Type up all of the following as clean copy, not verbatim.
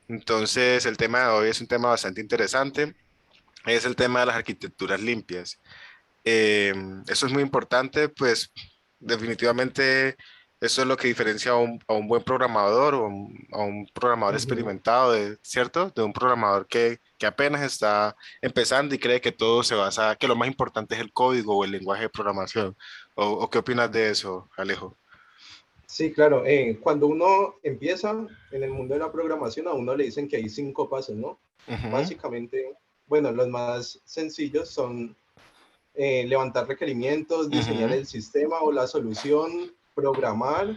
Entonces, el tema de hoy es un tema bastante interesante, es el tema de las arquitecturas limpias. Eh, Eso es muy importante, pues definitivamente eso es lo que diferencia a un buen programador o a un programador Ujú. experimentado, ¿cierto? De un programador que apenas está empezando y cree que todo se basa, que lo más importante es el código o el lenguaje de programación. O qué opinas de eso, Alejo? Sí, claro. Cuando uno empieza en el mundo de la programación, a uno le dicen que hay 5 pasos, ¿no? Ujú, Básicamente, bueno, los más sencillos son levantar requerimientos, diseñar ujú. el sistema o la solución, programar,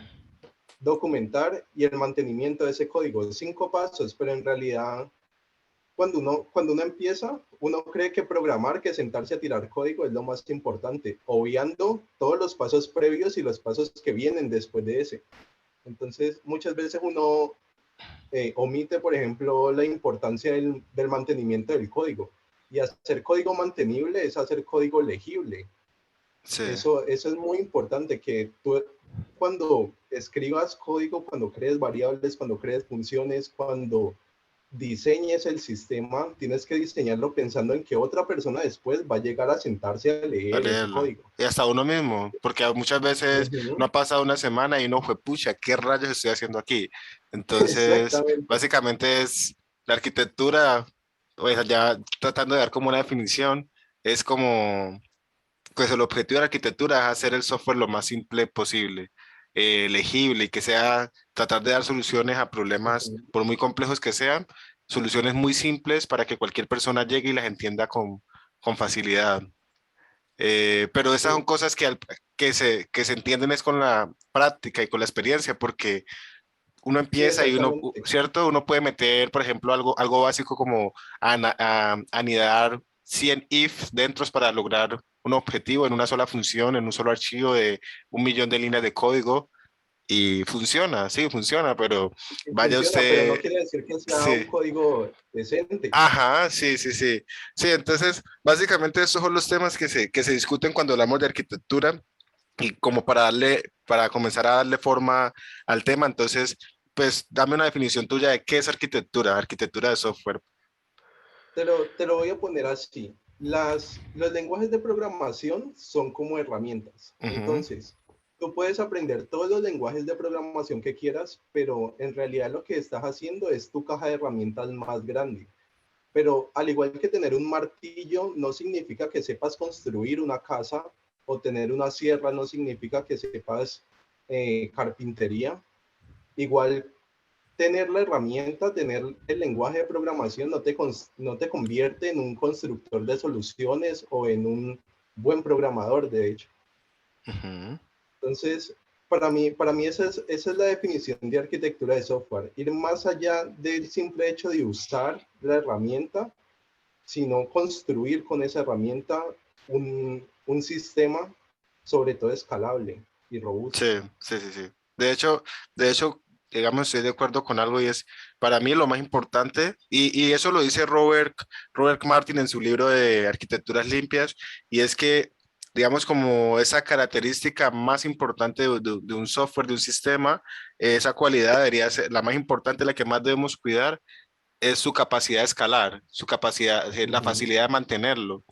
documentar y el mantenimiento de ese código. 5 pasos, pero en realidad cuando uno empieza, uno cree que programar, que sentarse a tirar código es lo más importante, obviando todos los pasos previos y los pasos que vienen después de ese. Entonces, muchas veces uno omite, por ejemplo, la importancia del mantenimiento del código. Y hacer código mantenible es hacer código legible. Sí. Eso es muy importante, que tú cuando escribas código, cuando crees variables, cuando crees funciones, cuando diseñes el sistema, tienes que diseñarlo pensando en que otra persona después va a llegar a sentarse a A leer ese leerlo. código. Y hasta uno mismo, porque muchas veces no Ujú. ha pasado una semana y uno fue, pucha, ¿qué rayos estoy haciendo aquí? Entonces, Exactamente. básicamente es la arquitectura, pues ya tratando de dar como una definición, es como, pues el objetivo de la arquitectura es hacer el software lo más simple posible, legible y que sea tratar de dar soluciones a problemas, Ujú. por muy complejos que sean, soluciones muy simples para que cualquier persona llegue y las entienda con facilidad. Pero esas son Sí, cosas que se entienden es con la práctica y con la experiencia, porque uno sí, empieza y uno, exactamente. ¿cierto? Uno puede meter, por ejemplo, algo básico como anidar 100 if dentro para lograr un objetivo en una sola función, en un solo archivo de 1 millón de líneas de código y funciona, sí, funciona, pero Sí, vaya funciona, pero no usted, quiere decir que sea sí. un código decente. Ajá, sí, sí, sí. Sí, entonces, básicamente estos son los temas que se discuten cuando hablamos de arquitectura. Y como para comenzar a darle forma al tema, entonces, pues dame una definición tuya de qué es arquitectura, arquitectura de software. Te lo voy a poner así. Los lenguajes de programación son como herramientas. Ujú, Entonces, tú puedes aprender todos los lenguajes de programación que quieras, pero en realidad lo que estás haciendo es tu caja de herramientas más grande. Pero al igual que tener un martillo no significa que sepas construir una casa, o tener una sierra no significa que sepas carpintería. Igual, tener la herramienta, tener el lenguaje de programación no te convierte en un constructor de soluciones o en un buen programador, de hecho. ujú. Entonces, para mí esa es la definición de arquitectura de software, ir más allá del simple hecho de usar la herramienta, sino construir con esa herramienta un sistema, sobre todo escalable y Sí, robusto. sí, sí, sí. De hecho, digamos, estoy de acuerdo con algo y es, para mí lo más importante, y eso lo dice Robert Martin en su libro de Arquitecturas Limpias, y es que, digamos, como esa característica más importante de un software, de un sistema, esa cualidad debería ser la más importante, la que más debemos cuidar, es su capacidad de escalar, su capacidad, la Ujú. facilidad de mantenerlo,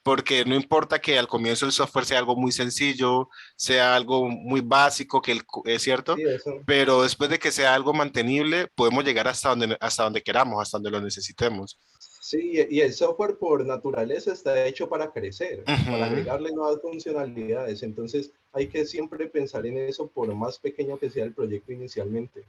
porque no importa que al comienzo el software sea algo muy sencillo, sea algo muy básico, es cierto, Sí, eso. pero después de que sea algo mantenible, podemos llegar hasta donde queramos, hasta donde lo necesitemos. Sí, y el software por naturaleza está hecho para crecer, para Ujú, agregarle nuevas funcionalidades. Entonces hay que siempre pensar en eso, por más pequeño que sea el proyecto inicialmente.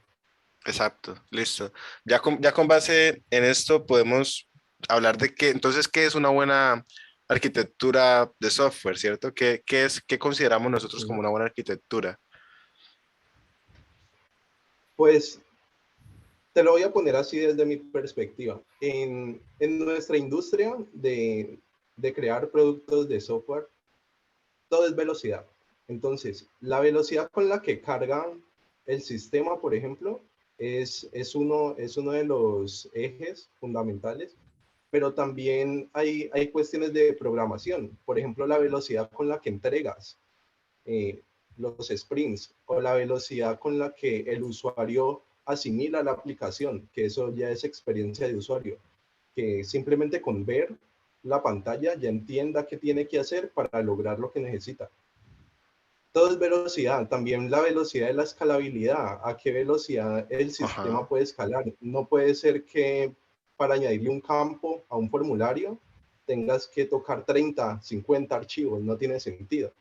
exacto, listo. Ya con base en esto podemos hablar de qué, entonces, qué es una buena arquitectura de software, ¿cierto? ¿Qué consideramos nosotros como Ujú. una buena arquitectura? Pues te lo voy a poner así desde mi perspectiva. En nuestra industria de crear productos de software, todo es velocidad. Entonces, la velocidad con la que carga el sistema, por ejemplo, es uno de los ejes fundamentales, pero también hay cuestiones de programación. Por ejemplo, la velocidad con la que entregas eh, los sprints, o la velocidad con la que el usuario asimila la aplicación, que eso ya es experiencia de usuario, que simplemente con ver la pantalla ya entienda qué tiene que hacer para lograr lo que necesita. Todo es velocidad, también la velocidad de la escalabilidad, a qué velocidad el sistema Ajá. puede escalar. No puede ser que para añadirle un campo a un formulario tengas que tocar 30, 50 archivos, no tiene sentido.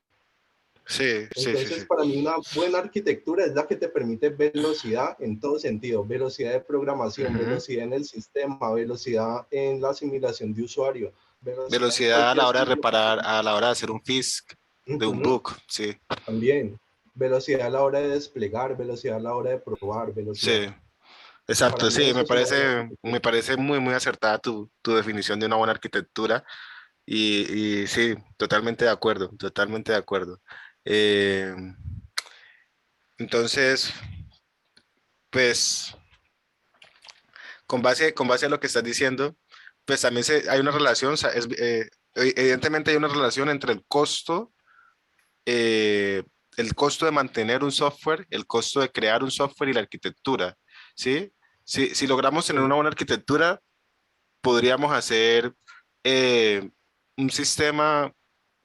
Sí, sí, sí, sí. Entonces, para mí una buena arquitectura es la que te permite velocidad en todo sentido, velocidad de programación, Ujú. velocidad en el sistema, velocidad en la asimilación de usuario, velocidad en Velocidad a la cualquier hora de sitio. reparar, a la hora de hacer un fix de un Ujú. book, sí, También, velocidad a la hora de desplegar, velocidad a la hora de probar, sí, velocidad. Para exacto, mí sí, eso es una buena arquitectura. me parece muy, muy acertada tu definición de una buena arquitectura y sí, totalmente de acuerdo, totalmente de acuerdo. Eh, entonces, pues, con base a lo que estás diciendo, pues también hay una relación, o sea, evidentemente hay una relación entre eh, el costo de mantener un software, el costo de crear un software y la arquitectura, ¿sí? Si logramos tener Sí, una buena arquitectura, podríamos hacer eh, un sistema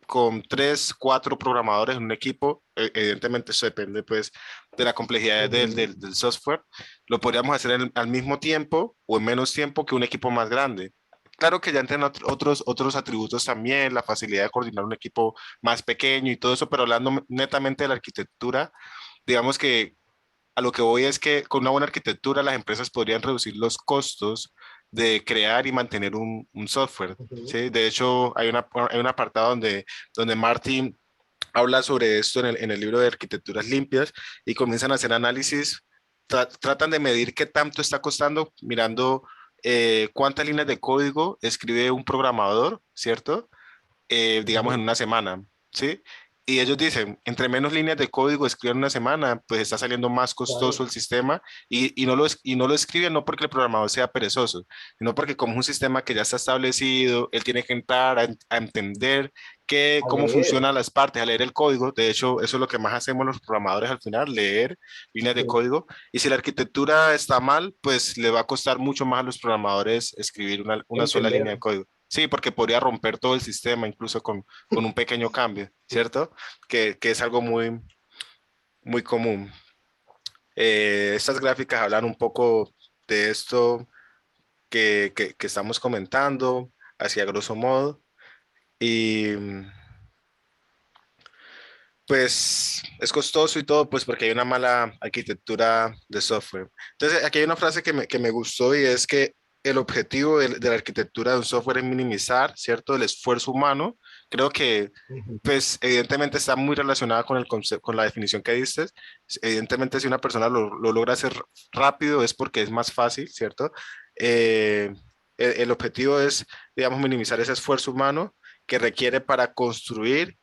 con tres, cuatro programadores en un equipo. Evidentemente eso depende pues de la complejidad ujú, del software. Lo podríamos hacer al mismo tiempo o en menos tiempo que un equipo más grande. Claro que ya entran otros atributos también, la facilidad de coordinar un equipo más pequeño y todo eso, pero hablando netamente de la arquitectura, digamos que a lo que voy es que con una buena arquitectura las empresas podrían reducir los costos de crear y mantener un software. ujú. ¿Sí? De hecho, hay un apartado donde Martin habla sobre esto en el libro de Arquitecturas Limpias y comienzan a hacer análisis, tratan de medir qué tanto está costando mirando cuántas líneas de código escribe un programador, ¿cierto? Digamos, en Ujú. una semana, ¿sí? Y ellos dicen, entre menos líneas de código escriben una semana, pues está saliendo más costoso Claro, el sistema y no lo escriben no porque el programador sea perezoso, sino porque como es un sistema que ya está establecido, él tiene que entrar a entender a cómo leer. funcionan las partes, a leer el código. De hecho, eso es lo que más hacemos los programadores al final, leer líneas de Sí, código. Y si la arquitectura está mal, pues le va a costar mucho más a los programadores escribir una sola línea de entender. código. Sí, porque podría romper todo el sistema, incluso con un pequeño cambio, Sí, ¿cierto? Que es algo muy, muy común. Estas gráficas hablan un poco de esto que estamos comentando, hacia grosso modo, y pues es costoso y todo, pues porque hay una mala arquitectura de software. Entonces, aquí hay una frase que me gustó y es que el objetivo de la arquitectura de un software es minimizar, ¿cierto?, el esfuerzo humano. Creo que ujú, pues evidentemente está muy relacionada con el concepto, con la definición que diste. Evidentemente, si una persona lo logra hacer rápido es porque es más fácil, ¿cierto? Eh, el objetivo es, digamos, minimizar ese esfuerzo humano que requiere para construir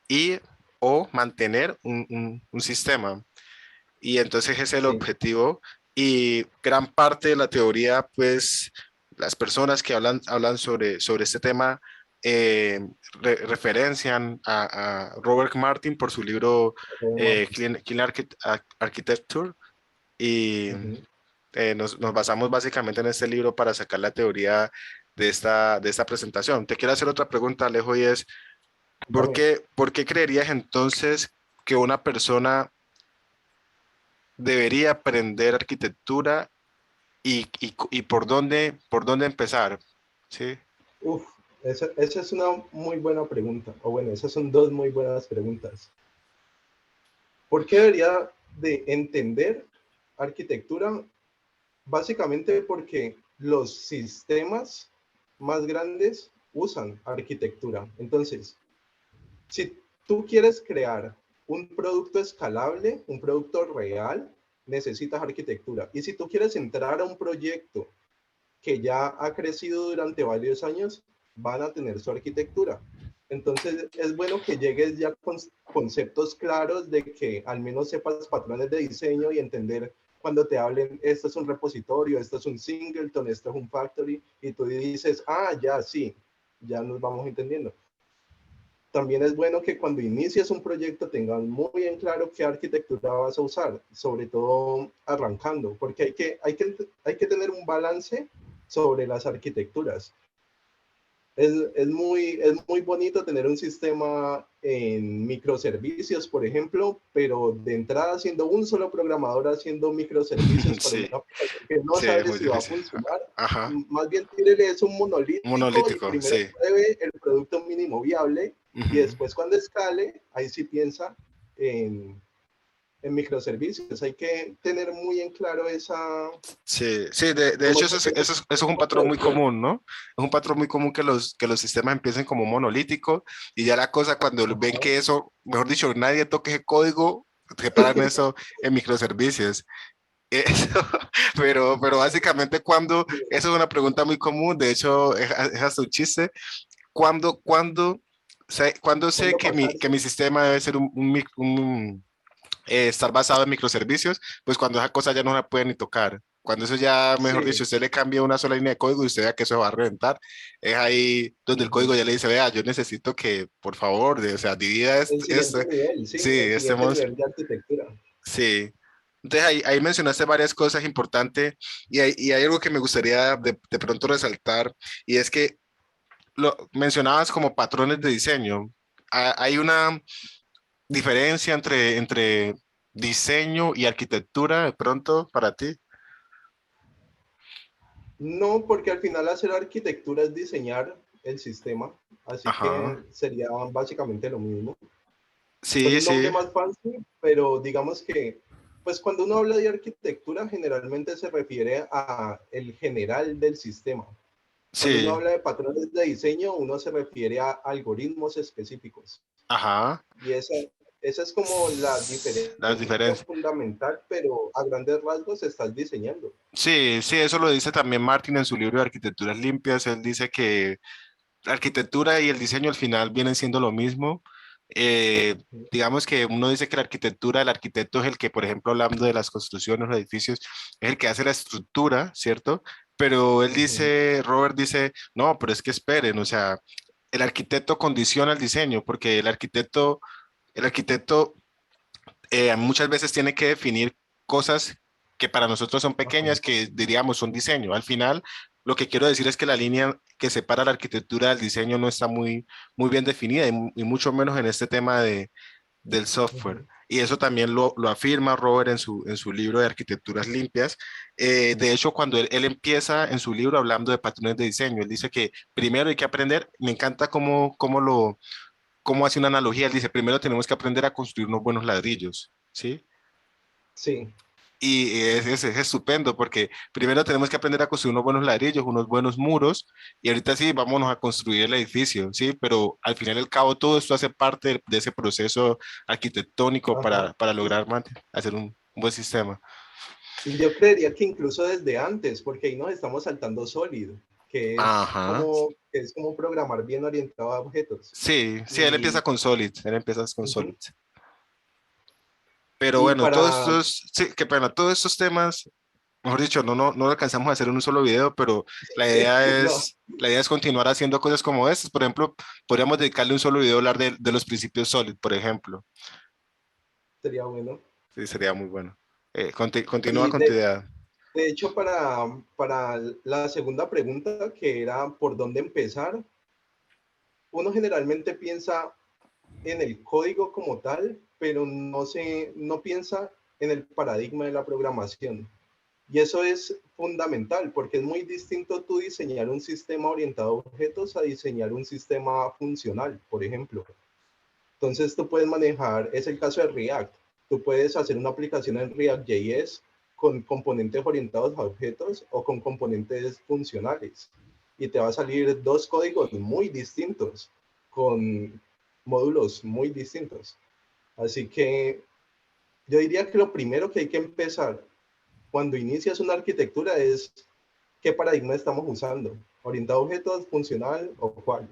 y o mantener un sistema. Y entonces ese es el sí, objetivo y gran parte de la teoría, pues las personas que hablan sobre este tema referencian a Robert Martin por su libro Clean Architecture y ujú. nos basamos básicamente en este libro para sacar la teoría de esta presentación. Te quiero hacer otra pregunta, Alejo, y es, Dame. por qué creerías entonces que una persona debería aprender arquitectura y por dónde empezar? ¿Sí? Uf, esa es una muy buena pregunta. O bueno, esas son dos muy buenas preguntas. ¿Por qué debería de entender arquitectura? Básicamente porque los sistemas más grandes usan arquitectura. Entonces, si tú quieres crear un producto escalable, un producto real, necesitas arquitectura. Y si tú quieres entrar a un proyecto que ya ha crecido durante varios años, van a tener su arquitectura. Entonces es bueno que llegues ya con conceptos claros de que al menos sepas patrones de diseño y entender cuando te hablen, esto es un repositorio, esto es un singleton, esto es un factory, y tú dices, ah, ya sí, ya nos vamos entendiendo. también es bueno que cuando inicies un proyecto tengas muy en claro qué arquitectura vas a usar, sobre todo arrancando, porque hay que tener un balance sobre las arquitecturas. Es muy bonito tener un sistema en microservicios, por ejemplo, pero de entrada siendo un solo programador haciendo microservicios para una Sí, aplicación que no sí, es sabe muy si va a difícil. funcionar, Ajá, más bien tírele es un monolítico y monolítico, primero sí. pruebe el producto mínimo viable y Ujú. después cuando escale, ahí sí piensa en, en microservicios. Hay que tener muy en claro esa, Sí, sí, de como hecho ese, eso es un esa patrón muy proporción. común, ¿no? Es un patrón muy común que los sistemas empiecen como monolíticos y ya la cosa cuando ven Ajá. que eso, mejor dicho, nadie toque ese código, separan eso en microservicios. Eso, pero básicamente cuando, eso es una pregunta muy común, de hecho es hasta un chiste, cuando sé ¿Cuándo que pasarse? mi sistema debe ser estar basado en microservicios, pues cuando esa cosa ya no la puede ni tocar. Cuando eso ya, mejor dicho, Sí. usted le cambia una sola línea de código y usted vea que eso va a reventar, es ahí donde el código Ujú. ya le dice, vea, yo necesito que, por favor, o sea, divida El siguiente nivel, sí, sí, el este siguiente monstruo, nivel de arquitectura. sí. Entonces ahí mencionaste varias cosas importantes y hay algo que me gustaría de pronto resaltar y es que lo mencionabas como patrones de diseño. Hay una diferencia entre diseño y arquitectura de pronto para ti. No, porque al final hacer arquitectura es diseñar el sistema, así que Ajá. sería básicamente lo mismo. Con Sí, un nombre sí, más fancy, pero digamos que, pues cuando uno habla de arquitectura, generalmente se refiere a el general del sistema. Cuando uno sí. habla de patrones de diseño, uno se refiere a algoritmos específicos. Ajá. Y esa es como la Las diferencia diferencias. fundamental, pero a grandes rasgos estás diseñando. Sí, sí, eso lo dice también Martin en su libro de Arquitecturas Limpias. Él dice que la arquitectura y el diseño al final vienen siendo lo mismo. Eh, digamos que uno dice que la arquitectura, el arquitecto es el que, por ejemplo, hablando de las construcciones, los edificios, es el que hace la estructura, ¿cierto? Pero él Ujú, dice, Robert dice, no, pero es que esperen, o sea, el arquitecto condiciona el diseño, porque el arquitecto muchas veces tiene que definir cosas que para nosotros son ajá, pequeñas, que diríamos son diseño. Al final, lo que quiero decir es que la línea que separa la arquitectura del diseño no está muy bien definida y mucho menos en este tema del software. ujú. Y eso también lo afirma Robert en su libro de Arquitecturas Limpias. De hecho, cuando él empieza en su libro hablando de patrones de diseño, él dice que primero hay que aprender, me encanta cómo hace una analogía, él dice, primero tenemos que aprender a construir unos buenos ladrillos, ¿sí? Sí, Y es estupendo porque primero tenemos que aprender a construir unos buenos ladrillos, unos buenos muros, y ahorita sí, vámonos a construir el edificio, ¿sí? Pero al final y al cabo todo esto hace parte de ese proceso arquitectónico ajá. para lograr hacer un buen sistema. Y yo creería que incluso desde antes, porque ahí nos estamos saltando sólido, Ajá. que es como programar bien orientado a objetos. Sí, sí, él empieza Y, con Solid, él empieza con ujú, Solid. Pero y bueno, todos para, estos, sí, qué pena, todos estos temas, mejor dicho, no lo alcanzamos a hacer en un solo video, pero no, la idea es continuar haciendo cosas como estas. Por ejemplo, podríamos dedicarle un solo video a hablar de los principios Solid, por ejemplo. sería bueno. Sí, sería muy bueno. Continúa Y con tu idea. de hecho, para la segunda pregunta, que era por dónde empezar, uno generalmente piensa en el código como tal, pero no piensa en el paradigma de la programación. Y eso es fundamental porque es muy distinto tú diseñar un sistema orientado a objetos a diseñar un sistema funcional, por ejemplo. Entonces tú puedes manejar, es el caso de React, tú puedes hacer una aplicación en React.js con componentes orientados a objetos o con componentes funcionales. Y te va a salir dos códigos muy distintos, con módulos muy distintos. Así que yo diría que lo primero que hay que empezar cuando inicias una arquitectura es qué paradigma estamos usando, orientado a objetos, funcional o cuál.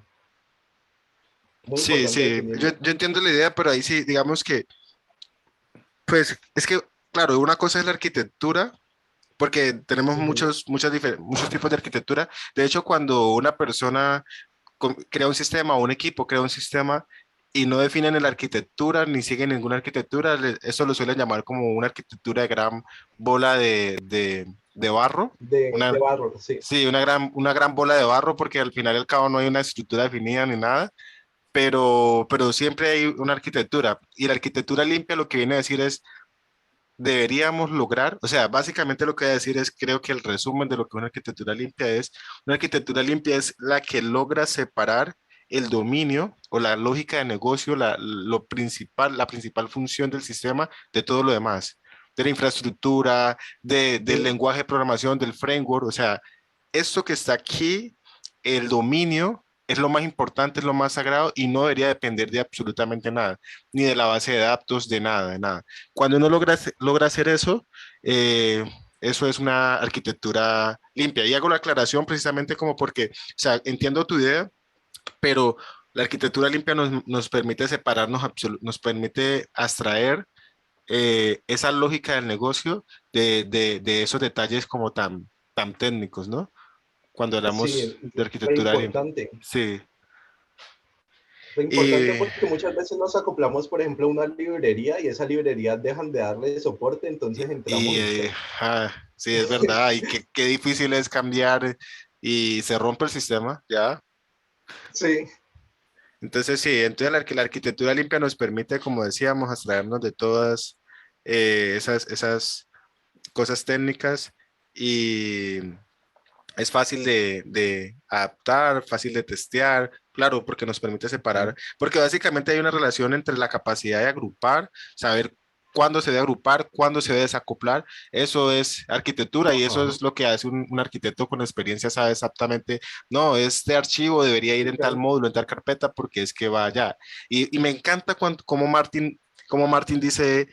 Muy Sí, importante sí, definirlo. yo entiendo la idea, pero ahí sí, digamos que, pues, es que, claro, una cosa es la arquitectura porque tenemos Ujú, muchos tipos de arquitectura. De hecho, cuando una persona crea un sistema o un equipo crea un sistema, y no definen la arquitectura ni siguen ninguna arquitectura. Eso lo suelen llamar como una arquitectura de gran bola de barro. de Una, barro, sí. sí, una gran bola de barro porque al final y al cabo no hay una estructura definida ni nada, pero siempre hay una arquitectura. Y la arquitectura limpia lo que viene a decir es, deberíamos lograr, o sea, básicamente lo que voy a decir es, creo que el resumen de lo que una arquitectura limpia es la que logra separar el dominio o la lógica de negocio, lo principal, la principal función del sistema de todo lo demás, de la infraestructura, del Sí, lenguaje de programación, del framework, o sea, esto que está aquí, el dominio es lo más importante, es lo más sagrado y no debería depender de absolutamente nada, ni de la base de datos, de nada, de nada. Cuando uno logra hacer eso, eh, eso es una arquitectura limpia. Y hago la aclaración precisamente como porque, o sea, entiendo tu idea, pero la arquitectura limpia nos permite separarnos, nos permite abstraer esa lógica del negocio de esos detalles como tan técnicos, ¿no? Cuando sí, hablamos y de es re arquitectura limpia. importante. Sí. Re importante Y, porque muchas veces nos acoplamos, por ejemplo, a una librería y esa librería dejan de darle soporte, entonces entramos en shock. sí, es verdad. Y qué difícil es cambiar y se rompe el sistema, ¿ya? Sí, Entonces, sí, entonces la arquitectura limpia nos permite, como decíamos, abstraernos de todas esas cosas técnicas y es fácil de adaptar, fácil de testear, claro, porque nos permite separar, porque básicamente hay una relación entre la capacidad de agrupar, saber cuándo se debe agrupar, cuándo se debe desacoplar, eso es arquitectura y eso ajá, es lo que hace un arquitecto con experiencia, sabe exactamente, no, este archivo debería ir sí, en tal claro. módulo, en tal carpeta, porque es que va allá. Y me encanta como Martín dice,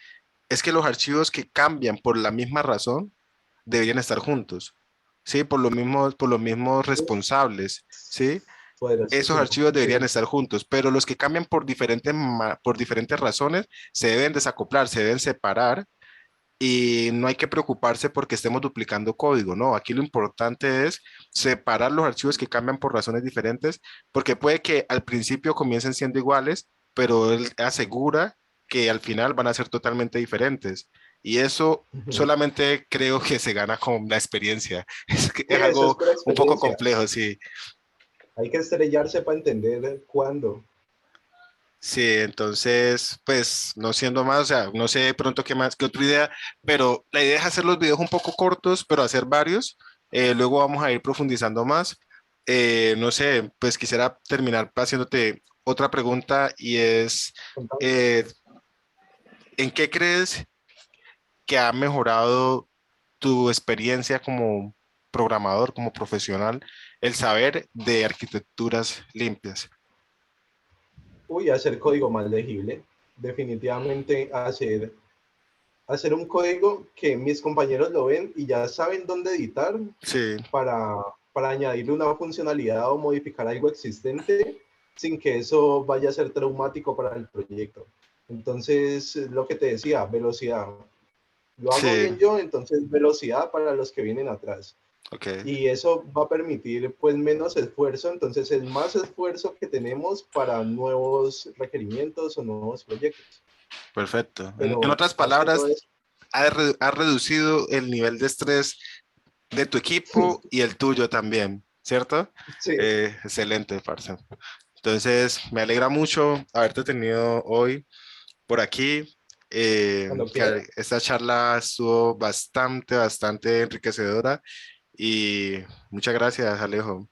es que los archivos que cambian por la misma razón deberían estar juntos. ¿Sí? Por los mismos responsables, ¿sí? Esos Poderosísimo, archivos deberían sí. estar juntos, pero los que cambian por diferentes razones se deben desacoplar, se deben separar y no hay que preocuparse porque estemos duplicando código, ¿no? Aquí lo importante es separar los archivos que cambian por razones diferentes, porque puede que al principio comiencen siendo iguales, pero él asegura que al final van a ser totalmente diferentes. Y eso Ujú. solamente creo que se gana con la experiencia. Sí, Es eso es algo pura un poco experiencia. complejo, sí. Hay que estrellarse para entender cuándo. Sí, entonces, pues no siendo más, o sea, no sé de pronto qué más, qué otra idea, pero la idea es hacer los videos un poco cortos, pero hacer varios. Luego vamos a ir profundizando más. No sé, pues quisiera terminar haciéndote otra pregunta y es, Contame. eh, ¿en qué crees que ha mejorado tu experiencia como programador, como profesional, el saber de arquitecturas limpias? Uy, hacer código más legible. Definitivamente hacer un código que mis compañeros lo ven y ya saben dónde editar Sí, para, para añadirle una funcionalidad o modificar algo existente sin que eso vaya a ser traumático para el proyecto. Entonces, lo que te decía, velocidad. Lo hago sí, bien yo, entonces velocidad para los que vienen atrás. ok. Y eso va a permitir pues menos esfuerzo, entonces es más esfuerzo que tenemos para nuevos requerimientos o nuevos proyectos. Perfecto. En Pero otras más que todo palabras, es, ha reducido el nivel de estrés de tu equipo y el tuyo también, ¿cierto? sí, Excelente, parce. Entonces, me alegra mucho haberte tenido hoy por aquí. cuando quiera. Esta charla estuvo bastante enriquecedora y muchas gracias, Alejo.